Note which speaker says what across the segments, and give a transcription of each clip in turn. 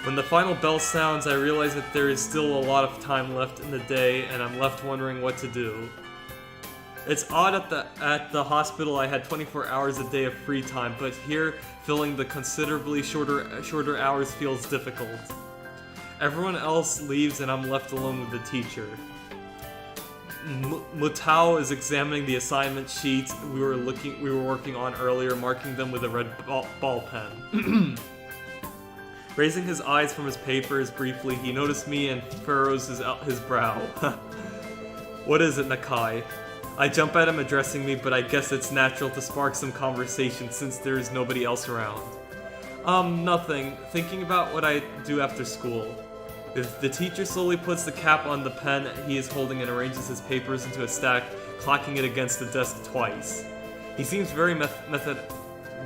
Speaker 1: When the final bell sounds, I realize that there is still a lot of time left in the day, and I'm left wondering what to do. It's odd at the hospital I had 24 hours a day of free time, but here, filling the considerably shorter hours feels difficult. Everyone else leaves and I'm left alone with the teacher. Mutao is examining the assignment sheets we were working on earlier, marking them with a red ball pen. Raising his eyes from his papers briefly, he noticed me and furrows his brow. What is it, Nakai? I jump at him addressing me, but I guess it's natural to spark some conversation since there is nobody else around. Nothing. Thinking about what I do after school. The teacher slowly puts the cap on the pen he is holding and arranges his papers into a stack, clacking it against the desk twice. He seems very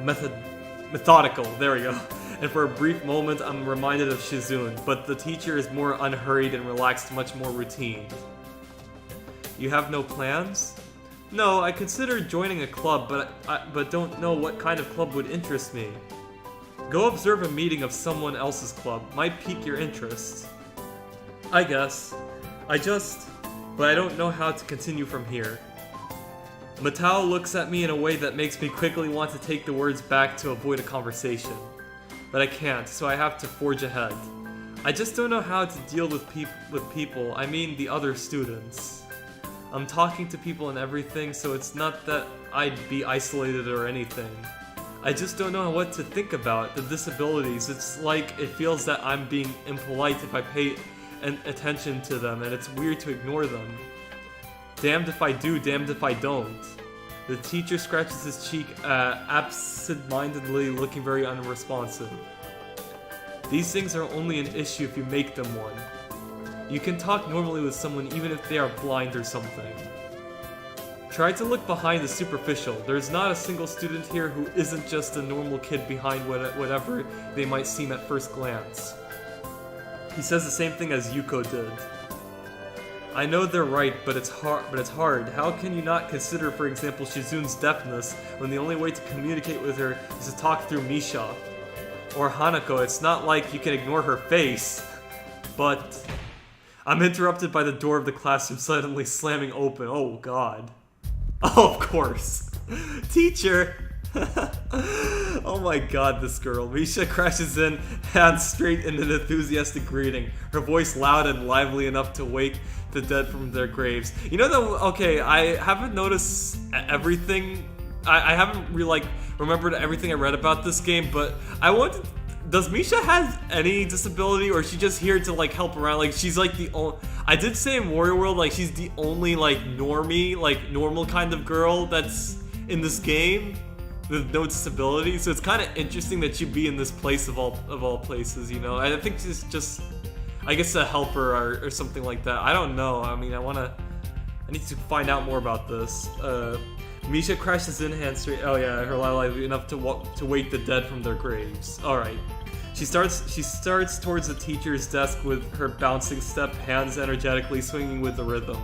Speaker 1: methodical, there we go. And for a brief moment I'm reminded of Shizune, but the teacher is more unhurried and relaxed, much more routine. You have no plans? No, I considered joining a club, but don't know what kind of club would interest me. Go observe a meeting of someone else's club, might pique your interest. I guess. But I don't know how to continue from here. Matao looks at me in a way that makes me quickly want to take the words back to avoid a conversation. But I can't, so I have to forge ahead. I just don't know how to deal with people, I mean the other students. I'm talking to people and everything, so it's not that I'd be isolated or anything. I just don't know what to think about the disabilities. It's like it feels that I'm being impolite if I pay attention to them, and it's weird to ignore them. Damned if I do, damned if I don't. The teacher scratches his cheek absent-mindedly, looking very unresponsive. These things are only an issue if you make them one. You can talk normally with someone even if they are blind or something. Try to look behind the superficial. There's not a single student here who isn't just a normal kid behind whatever they might seem at first glance. He says the same thing as Yuko did. I know they're right, but it's hard. How can you not consider, for example, Shizune's deafness when the only way to communicate with her is to talk through Misha? Or Hanako, it's not like you can ignore her face. But I'm interrupted by the door of the classroom suddenly slamming open. Oh god. Oh, of course. Teacher! Oh my god, this girl. Misha crashes in, hands straight in an enthusiastic greeting, her voice loud and lively enough to wake the dead from their graves. You know that, okay, I haven't noticed everything. I haven't really, remembered everything I read about this game, but I wanted... Does Misha have any disability, or is she just here to, help around? She's, the only... I did say in Warrior World, she's the only, normie, normal kind of girl that's in this game with no disability, so it's kind of interesting that she'd be in this place of all places, you know? I think she's just, I guess, a helper or something like that. I don't know. I mean, I need to find out more about this. Misha crashes in, hands straight. Oh yeah, her lively enough to wake the dead from their graves. All right. She starts towards the teacher's desk with her bouncing step, hands energetically swinging with the rhythm.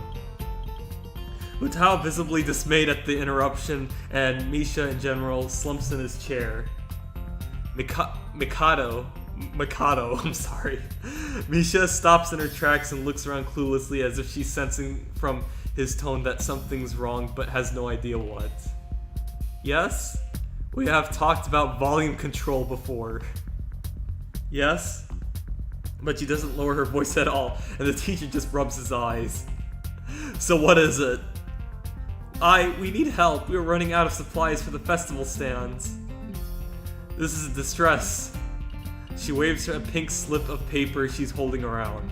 Speaker 1: Mutao, visibly dismayed at the interruption, and Misha in general, slumps in his chair. Mikado, I'm sorry. Misha stops in her tracks and looks around cluelessly as if she's sensing from his tone that something's wrong but has no idea what. Yes? We have talked about volume control before. Yes? But she doesn't lower her voice at all, and the teacher just rubs his eyes. So what is it? We need help. We are running out of supplies for the festival stands. This is a distress. She waves her a pink slip of paper she's holding around.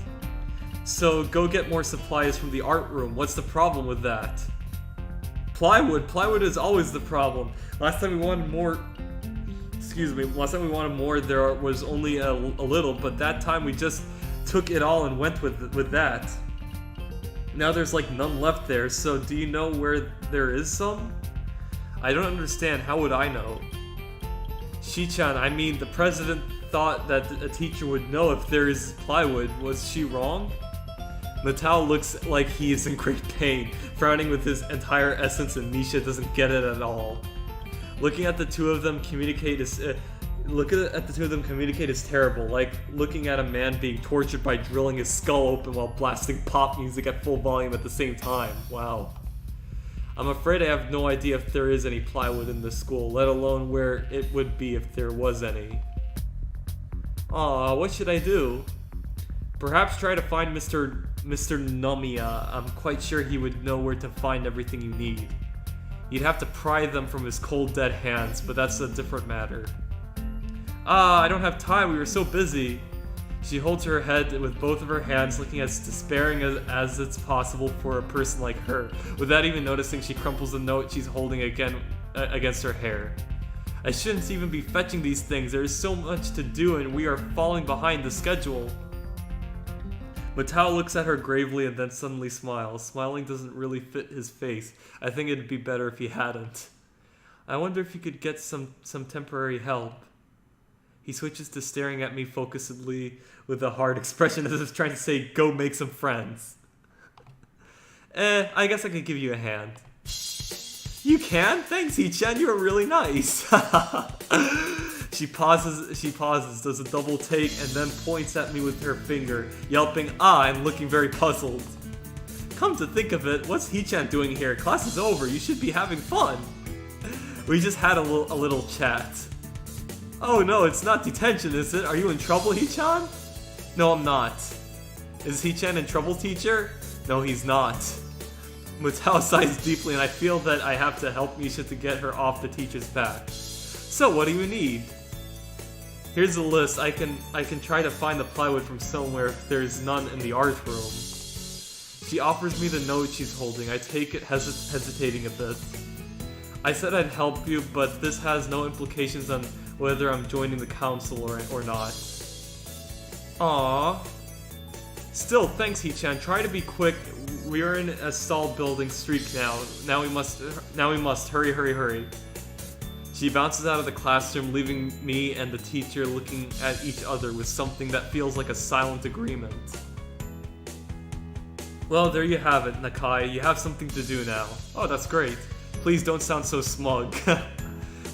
Speaker 1: So go get more supplies from the art room. What's the problem with that? Plywood. Plywood is always the problem. Last time we wanted more, there was only a little, but that time we just took it all and went with that. Now there's none left there, so do you know where there is some? I don't understand. How would I know? Shi-chan, I mean, the president thought that a teacher would know if there is plywood. Was she wrong? Matao looks like he is in great pain, frowning with his entire essence, and Misha doesn't get it at all. Looking at the two of them communicate Look at the two of them communicate is terrible, like looking at a man being tortured by drilling his skull open while blasting pop music at full volume at the same time. Wow. I'm afraid I have no idea if there is any plywood in this school, let alone where it would be if there was any. Aw, what should I do? Perhaps try to find Mr. Nomiya. I'm quite sure he would know where to find everything you need. You'd have to pry them from his cold dead hands, but that's a different matter. I don't have time, we were so busy. She holds her head with both of her hands, looking as despairing as it's possible for a person like her. Without even noticing, she crumples the note she's holding again against her hair. I shouldn't even be fetching these things, there is so much to do and we are falling behind the schedule. Matao looks at her gravely and then suddenly smiles. Smiling doesn't really fit his face. I think it'd be better if he hadn't. I wonder if you could get some temporary help. He switches to staring at me focusedly with a hard expression as if trying to say, go make some friends. I guess I could give you a hand. You can? Thanks, Hee-chan, you were really nice. She pauses, does a double take, and then points at me with her finger, yelping, ah, and looking very puzzled. Come to think of it, what's Hee-chan doing here? Class is over, you should be having fun. We just had a little chat. Oh no, it's not detention, is it? Are you in trouble, Hee-chan? No, I'm not. Is Hee-chan in trouble, teacher? No, he's not. Matao sighs deeply, and I feel that I have to help Misha to get her off the teacher's back. So, what do you need? Here's a list. I can try to find the plywood from somewhere if there's none in the art room. She offers me the note she's holding. I take it, hesitating a bit. I said I'd help you, but this has no implications on whether I'm joining the council or not. Aww. Still, thanks, Hee-chan. Try to be quick. We are in a stalled building streak now. Now we must. Hurry, hurry, hurry. She bounces out of the classroom, leaving me and the teacher looking at each other with something that feels like a silent agreement. Well, there you have it, Nakai. You have something to do now. Oh, that's great. Please don't sound so smug.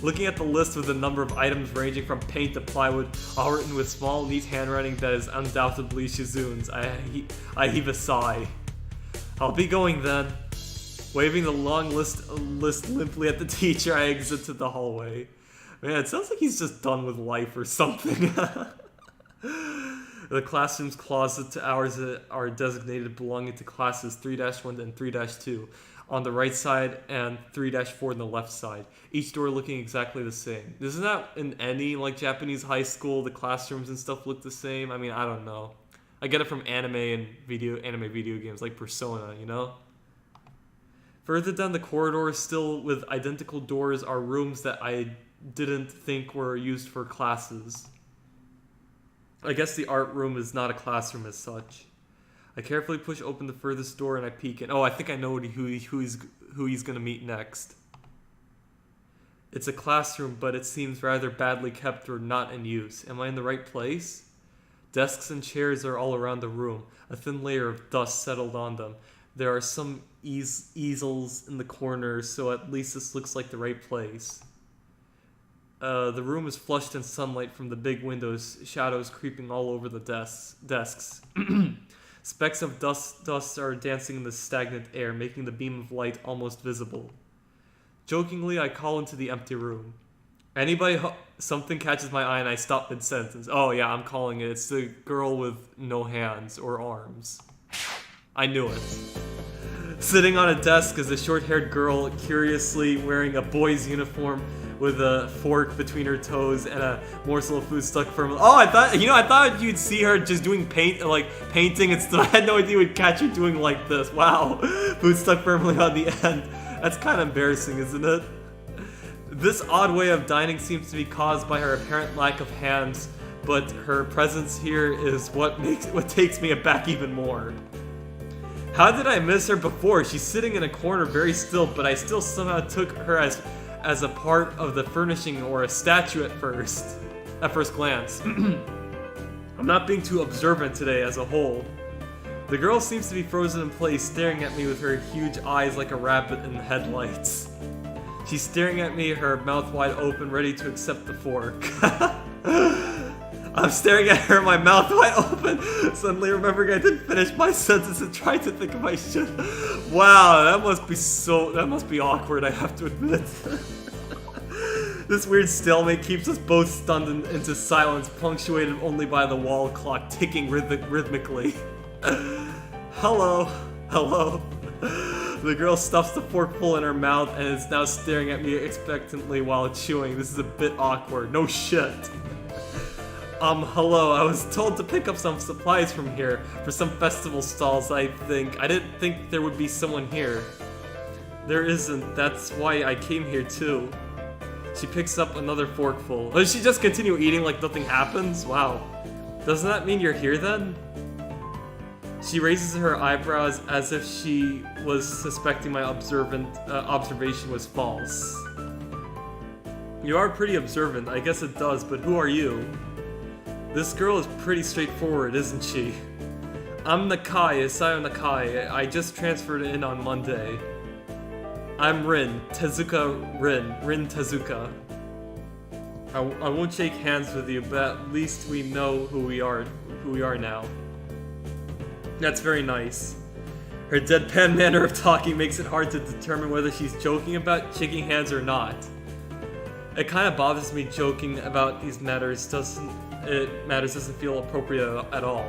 Speaker 1: Looking at the list with a number of items ranging from paint to plywood, all written with small, neat handwriting that is undoubtedly Shizune's, I heave a sigh. I'll be going then. Waving the long list limply at the teacher, I exit to the hallway. Man, it sounds like he's just done with life or something. The classroom's closet to hours are designated belonging to classes 3-1 and 3-2 on the right side and 3-4 on the left side. Each door looking exactly the same. Isn't that in any like Japanese high school? The classrooms and stuff look the same? I mean, I don't know. I get it from anime video games like Persona, you know? Further down the corridor, still with identical doors, are rooms that I didn't think were used for classes. I guess the art room is not a classroom as such. I carefully push open the furthest door and I peek in. Oh, I think I know who he's gonna meet next. It's a classroom, but it seems rather badly kept or not in use. Am I in the right place? Desks and chairs are all around the room. A thin layer of dust settled on them. There are some easels in the corners, so at least this looks like the right place. The room is flushed in sunlight from the big windows, shadows creeping all over the desks. Specks of dust are dancing in the stagnant air, making the beam of light almost visible. Jokingly, I call into the empty room. Anybody something catches my eye and I stop mid-sentence. Oh yeah, I'm calling it. It's the girl with no hands or arms. I knew it. Sitting on a desk is a short-haired girl curiously wearing a boy's uniform with a fork between her toes and a morsel of food stuck firmly. Oh, I thought you'd see her just doing painting and stuff. I had no idea you would catch her doing like this. Wow, food stuck firmly on the end. That's kind of embarrassing, isn't it? This odd way of dining seems to be caused by her apparent lack of hands, but her presence here is what takes me aback even more. How did I miss her before? She's sitting in a corner very still, but I still somehow took her as a part of the furnishing or a statue at first glance. I'm not being too observant today as a whole. The girl seems to be frozen in place, staring at me with her huge eyes like a rabbit in the headlights. She's staring at me, her mouth wide open, ready to accept the fork. I'm staring at her, my mouth wide open, suddenly remembering I didn't finish my sentence and trying to think if I should. Wow, that must be awkward, I have to admit. This weird stalemate keeps us both stunned into silence, punctuated only by the wall clock ticking rhythmically. Hello. Hello. The girl stuffs the forkful in her mouth and is now staring at me expectantly while chewing. This is a bit awkward. No shit. Hello. I was told to pick up some supplies from here for some festival stalls, I think. I didn't think there would be someone here. There isn't. That's why I came here too. She picks up another forkful. Does she just continue eating like nothing happens? Wow. Doesn't that mean you're here then? She raises her eyebrows as if she was suspecting my observation was false. You are pretty observant, I guess it does, but who are you? This girl is pretty straightforward, isn't she? I'm Nakai, Isayo Nakai. I just transferred in on Monday. I'm Rin, Tezuka Rin Tezuka. I won't shake hands with you, but at least we know who we are now. That's very nice. Her deadpan manner of talking makes it hard to determine whether she's joking about shaking hands or not. It kind of bothers me joking about these matters doesn't feel appropriate at all.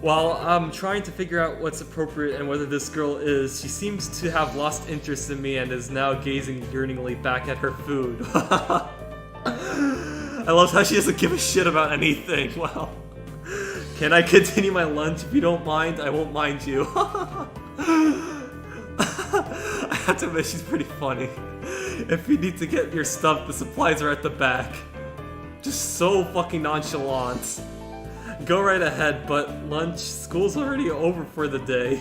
Speaker 1: While I'm trying to figure out what's appropriate and whether this girl is, she seems to have lost interest in me and is now gazing yearningly back at her food. I love how she doesn't give a shit about anything. Wow. Can I continue my lunch? If you don't mind, I won't mind you. I have to admit, she's pretty funny. If you need to get your stuff, the supplies are at the back. Just so fucking nonchalant. Go right ahead, but school's already over for the day.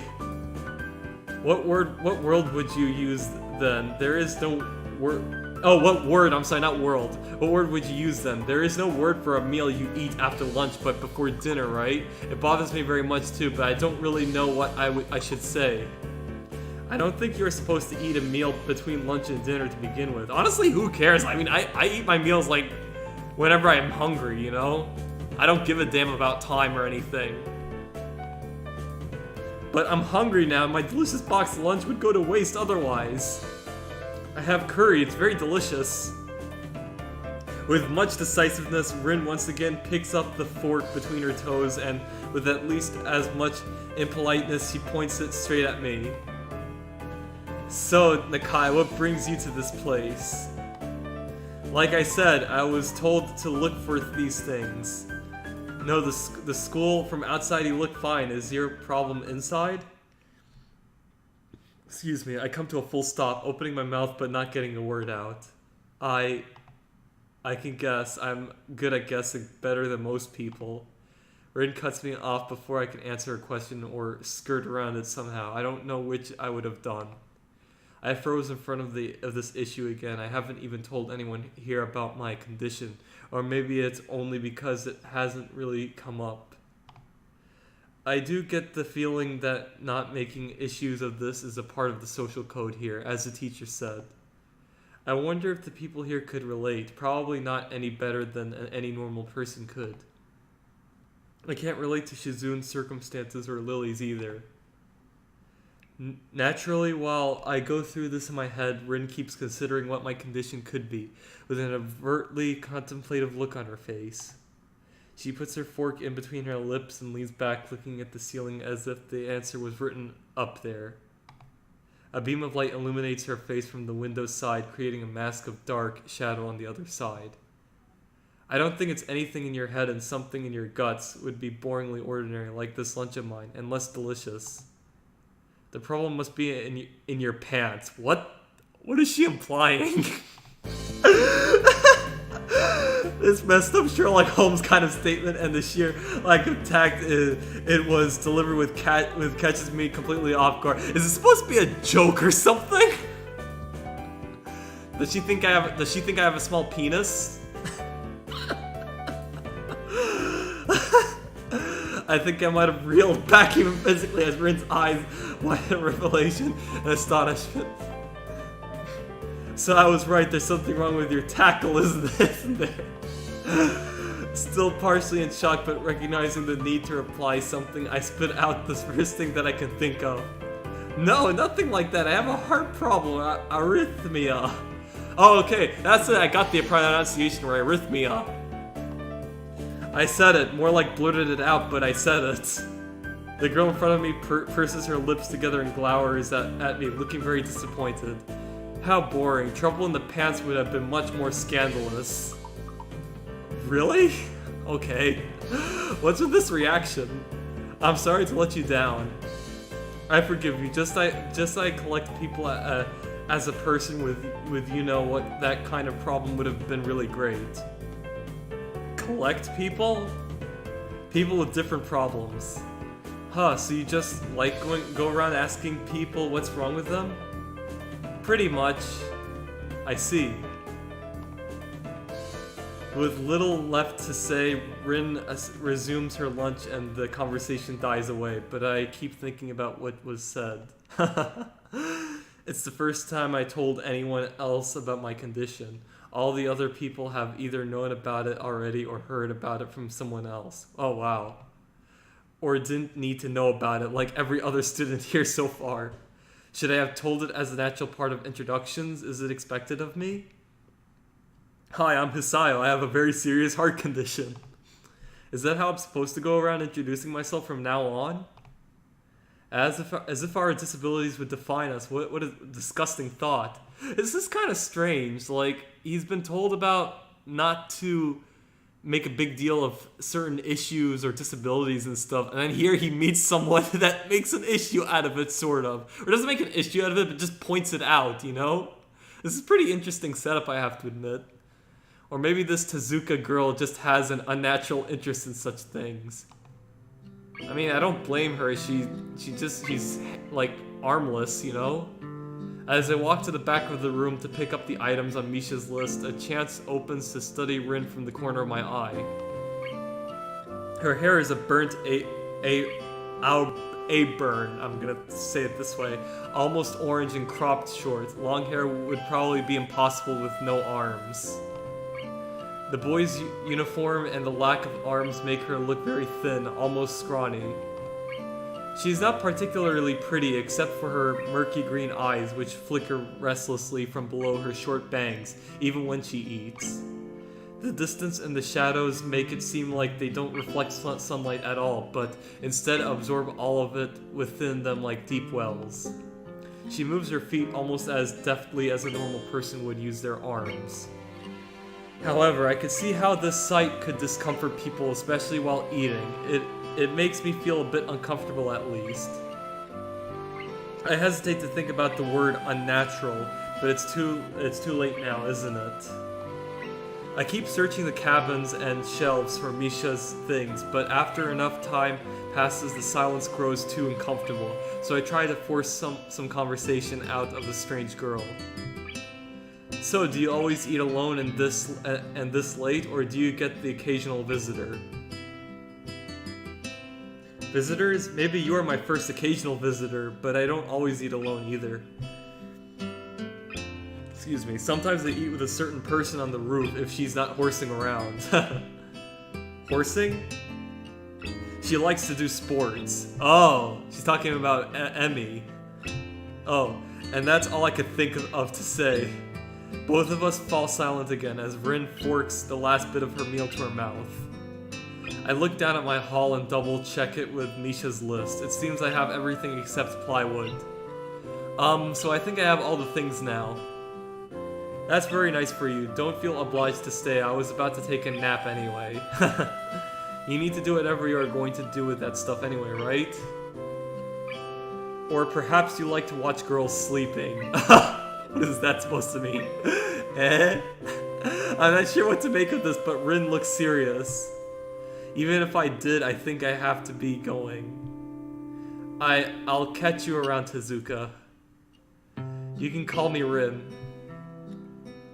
Speaker 1: What world would you use then? There is no word. Oh, what word? I'm sorry, not world. What word would you use then? There is no word for a meal you eat after lunch, but before dinner, right? It bothers me very much too, but I don't really know what I should say. I don't think you're supposed to eat a meal between lunch and dinner to begin with. Honestly, who cares? I mean, I eat my meals like whenever I'm hungry, you know? I don't give a damn about time or anything. But I'm hungry now, my delicious boxed lunch would go to waste otherwise. I have curry, it's very delicious. With much decisiveness, Rin once again picks up the fork between her toes and with at least as much impoliteness, she points it straight at me. So, Nakai, what brings you to this place? Like I said, I was told to look for these things. No, the school from outside you look fine. Is your problem inside? Excuse me, I come to a full stop, opening my mouth but not getting a word out. I can guess. I'm good at guessing, better than most people. Rin cuts me off before I can answer her question or skirt around it somehow. I don't know which I would have done. I froze in front of this issue again. I haven't even told anyone here about my condition, or maybe it's only because it hasn't really come up. I do get the feeling that not making issues of this is a part of the social code here, as the teacher said. I wonder if the people here could relate. Probably not any better than any normal person could. I can't relate to Shizune's circumstances or Lily's either. Naturally, while I go through this in my head, Rin keeps considering what my condition could be, with an overtly contemplative look on her face. She puts her fork in between her lips and leans back, looking at the ceiling as if the answer was written up there. A beam of light illuminates her face from the window's side, creating a mask of dark shadow on the other side. I don't think it's anything in your head, and something in your guts would be boringly ordinary, like this lunch of mine, and less delicious. The problem must be in your pants. What is she implying? This messed up Sherlock Holmes kind of statement and the sheer lack of tact it was delivered with catches me completely off guard. Is it supposed to be a joke or something? Does she think I have a small penis? I think I might have reeled back even physically as Rin's eyes widened in revelation and astonishment. So I was right, there's something wrong with your tackle, isn't there? Still partially in shock, but recognizing the need to reply something, I spit out the first thing that I can think of. No, nothing like that. I have a heart problem, arrhythmia. Oh, okay, that's it. I got the pronunciation right, arrhythmia. I said it, more like blurted it out, but I said it. The girl in front of me purses her lips together and glowers at me, looking very disappointed. How boring. Trouble in the pants would have been much more scandalous. Really? Okay. What's with this reaction? I'm sorry to let you down. I forgive you. Just I collect people as a person with you know what, that kind of problem would have been really great. Collect people? People with different problems. Huh, so you just like go around asking people what's wrong with them? Pretty much. I see. With little left to say, Rin resumes her lunch and the conversation dies away, but I keep thinking about what was said. It's the first time I told anyone else about my condition. All the other people have either known about it already or heard about it from someone else. Oh wow. Or didn't need to know about it like every other student here so far. Should I have told it as a natural part of introductions? Is it expected of me? Hi, I'm Hisayo. I have a very serious heart condition. Is that how I'm supposed to go around introducing myself from now on? As if our disabilities would define us. What a disgusting thought. This is kind of strange. Like, he's been told about not to make a big deal of certain issues or disabilities and stuff, and then here he meets someone that makes an issue out of it, sort of. Or doesn't make an issue out of it, but just points it out, you know? This is a pretty interesting setup, I have to admit. Or maybe this Tezuka girl just has an unnatural interest in such things. I mean, I don't blame her. She's like armless, you know? As I walk to the back of the room to pick up the items on Misha's list, a chance opens to study Rin from the corner of my eye. Her hair is a burnt burn, I'm gonna say it this way, almost orange and cropped short. Long hair would probably be impossible with no arms. The boy's uniform and the lack of arms make her look very thin, almost scrawny. She's not particularly pretty except for her murky green eyes, which flicker restlessly from below her short bangs, even when she eats. The distance and the shadows make it seem like they don't reflect sunlight at all, but instead absorb all of it within them like deep wells. She moves her feet almost as deftly as a normal person would use their arms. However, I could see how this sight could discomfort people, especially while eating. It makes me feel a bit uncomfortable at least. I hesitate to think about the word unnatural, but it's too late now, isn't it? I keep searching the cabins and shelves for Misha's things, but after enough time passes, the silence grows too uncomfortable, so I try to force some conversation out of the strange girl. So, do you always eat alone and this late, or do you get the occasional visitor? Visitors? Maybe you are my first occasional visitor, but I don't always eat alone either. Excuse me. Sometimes I eat with a certain person on the roof if she's not horsing around. Horsing? She likes to do sports. Oh, she's talking about Emmy. Oh, and that's all I could think of to say. Both of us fall silent again as Rin forks the last bit of her meal to her mouth. I look down at my haul and double check it with Misha's list. It seems I have everything except plywood. So I think I have all the things now. That's very nice for you. Don't feel obliged to stay. I was about to take a nap anyway. You need to do whatever you are going to do with that stuff anyway, right? Or perhaps you like to watch girls sleeping. What is that supposed to mean? I'm not sure what to make of this, but Rin looks serious. Even if I did, I think I have to be going. I'll catch you around, Tezuka. You can call me Rin.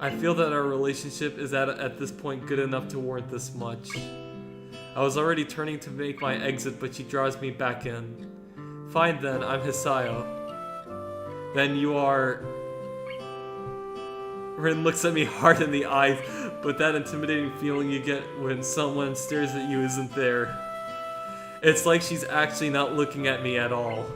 Speaker 1: I feel that our relationship is at this point good enough to warrant this much. I was already turning to make my exit, but she draws me back in. Fine then, I'm Hisayo. Then you are... Rin looks at me hard in the eyes, but that intimidating feeling you get when someone stares at you isn't there. It's like she's actually not looking at me at all.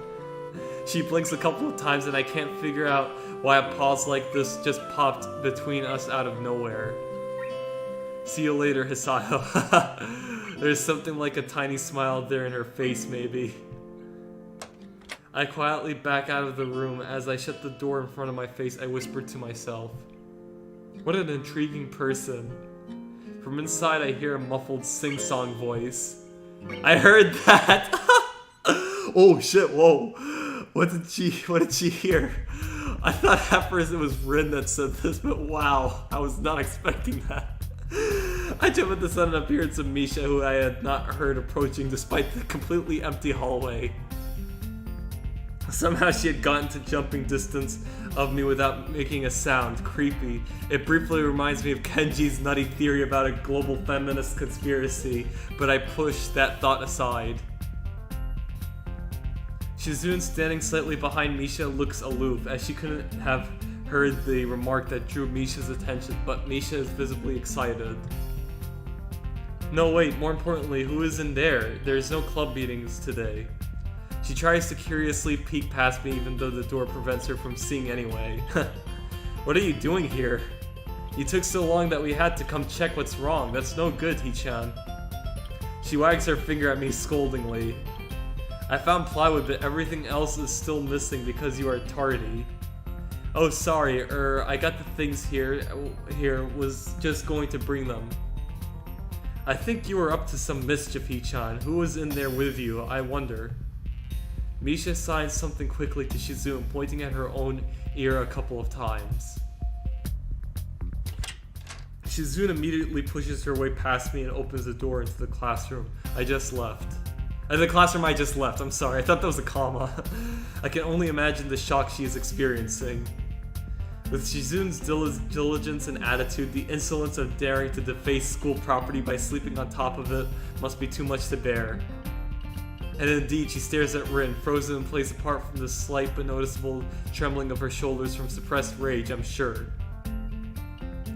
Speaker 1: She blinks a couple of times and I can't figure out why a pause like this just popped between us out of nowhere. See you later, Hisayo. There's something like a tiny smile there in her face, maybe. I quietly back out of the room. As I shut the door in front of my face, I whisper to myself, what an intriguing person. From inside, I hear a muffled sing-song voice. I heard that! Oh shit, whoa. What did she hear? I thought at first it was Rin that said this, but wow, I was not expecting that. I jump at the sudden appearance of Misha, who I had not heard approaching despite the completely empty hallway. Somehow she had gotten to jumping distance of me without making a sound. Creepy. It briefly reminds me of Kenji's nutty theory about a global feminist conspiracy, but I pushed that thought aside. Shizune, standing slightly behind Misha, looks aloof, as she couldn't have heard the remark that drew Misha's attention, but Misha is visibly excited. No, wait, more importantly, who is in there? There's no club meetings today. She tries to curiously peek past me even though the door prevents her from seeing anyway. What are you doing here? You took so long that we had to come check what's wrong. That's no good, Hee-chan. She wags her finger at me scoldingly. I found plywood, but everything else is still missing because you are tardy. Oh, sorry, I got the things here, was just going to bring them. I think you were up to some mischief, Hee-chan. Who was in there with you, I wonder? Misha signs something quickly to Shizune, pointing at her own ear a couple of times. Shizune immediately pushes her way past me and opens the door into the classroom I just left. I'm sorry, I thought that was a comma. I can only imagine the shock she is experiencing. With Shizune's diligence and attitude, the insolence of daring to deface school property by sleeping on top of it must be too much to bear. And indeed, she stares at Rin, frozen in place apart from the slight but noticeable trembling of her shoulders from suppressed rage, I'm sure.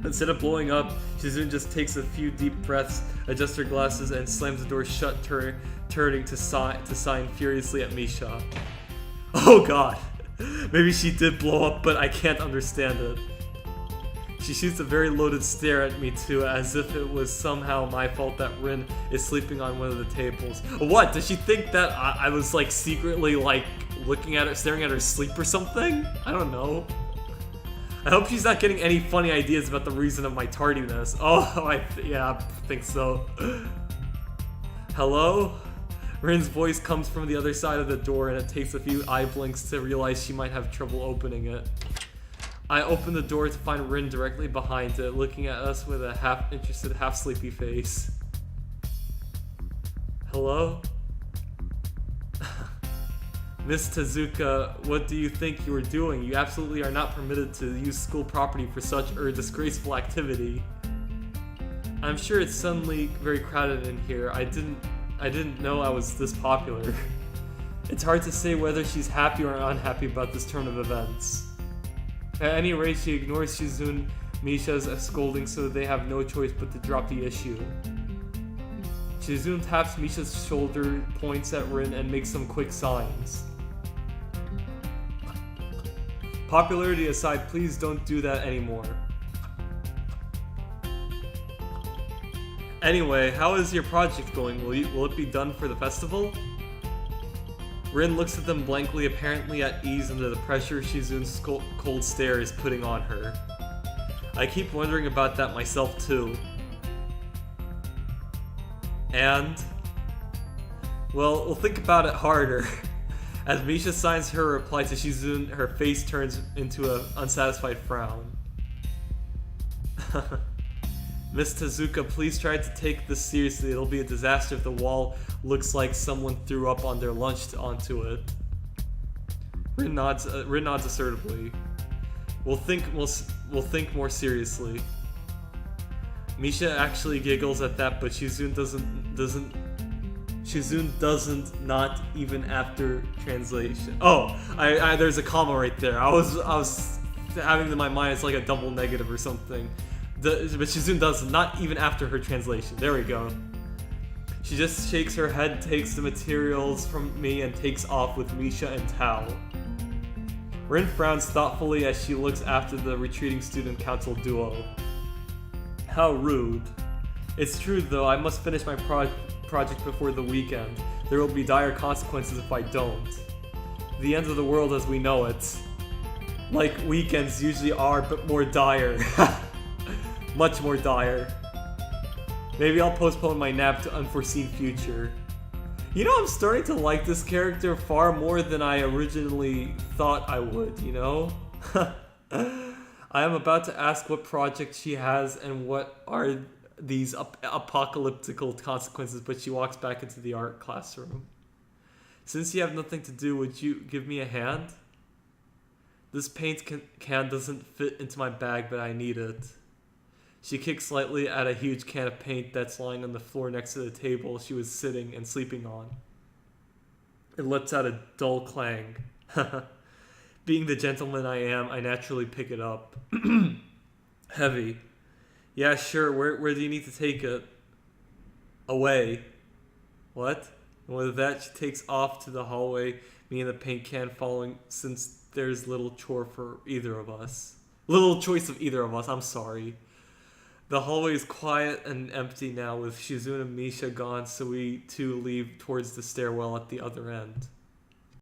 Speaker 1: Instead of blowing up, Shizune just takes a few deep breaths, adjusts her glasses, and slams the door shut, turning to sign furiously at Misha. Oh god! Maybe she did blow up, but I can't understand it. She shoots a very loaded stare at me too, as if it was somehow my fault that Rin is sleeping on one of the tables. What? Does she think that I was like secretly like looking at her, staring at her sleep or something? I don't know. I hope she's not getting any funny ideas about the reason of my tardiness. Oh, yeah, I think so. Hello? Rin's voice comes from the other side of the door, and it takes a few eye blinks to realize she might have trouble opening it. I open the door to find Rin directly behind it, looking at us with a half-interested, half-sleepy face. Hello? Miss Tezuka, what do you think you are doing? You absolutely are not permitted to use school property for such a disgraceful activity. I'm sure it's suddenly very crowded in here. I didn't know I was this popular. It's hard to say whether she's happy or unhappy about this turn of events. At any rate, she ignores Shizune Misha's scolding, so they have no choice but to drop the issue. Shizune taps Misha's shoulder, points at Rin, and makes some quick signs. Popularity aside, please don't do that anymore. Anyway, how is your project going? Will it be done for the festival? Rin looks at them blankly, apparently at ease under the pressure Shizune's cold stare is putting on her. I keep wondering about that myself too. And? Well, we'll think about it harder. As Misha signs her reply to Shizune, her face turns into an unsatisfied frown. Miss Tezuka, please try to take this seriously. It'll be a disaster if the wall looks like someone threw up on their lunch onto it. Rin nods assertively. We'll think more seriously. Misha actually giggles at that, but Shizune doesn't, not even after translation. Oh, there's a comma right there. I was having in my mind it's like a double negative or something. But Shizune does not even after her translation. There we go. She just shakes her head, takes the materials from me, and takes off with Misha and Tao. Rin frowns thoughtfully as she looks after the retreating student council duo. How rude. It's true though, I must finish my project before the weekend. There will be dire consequences if I don't. The end of the world as we know it. Like weekends usually are, but more dire. Much more dire. Maybe I'll postpone my nap to unforeseen future. You know, I'm starting to like this character far more than I originally thought I would, you know? I am about to ask what project she has and what are these apocalyptical consequences, but she walks back into the art classroom. Since you have nothing to do, would you give me a hand? This paint can doesn't fit into my bag, but I need it. She kicks slightly at a huge can of paint that's lying on the floor next to the table she was sitting and sleeping on. It lets out a dull clang. Being the gentleman I am, I naturally pick it up. Heavy. Yeah, sure, where do you need to take it? Away. What? And with that, she takes off to the hallway, me and the paint can following, since there's little chore for either of us. Little choice of either of us, I'm sorry. The hallway is quiet and empty now with Shizune and Misha gone, so we two leave towards the stairwell at the other end.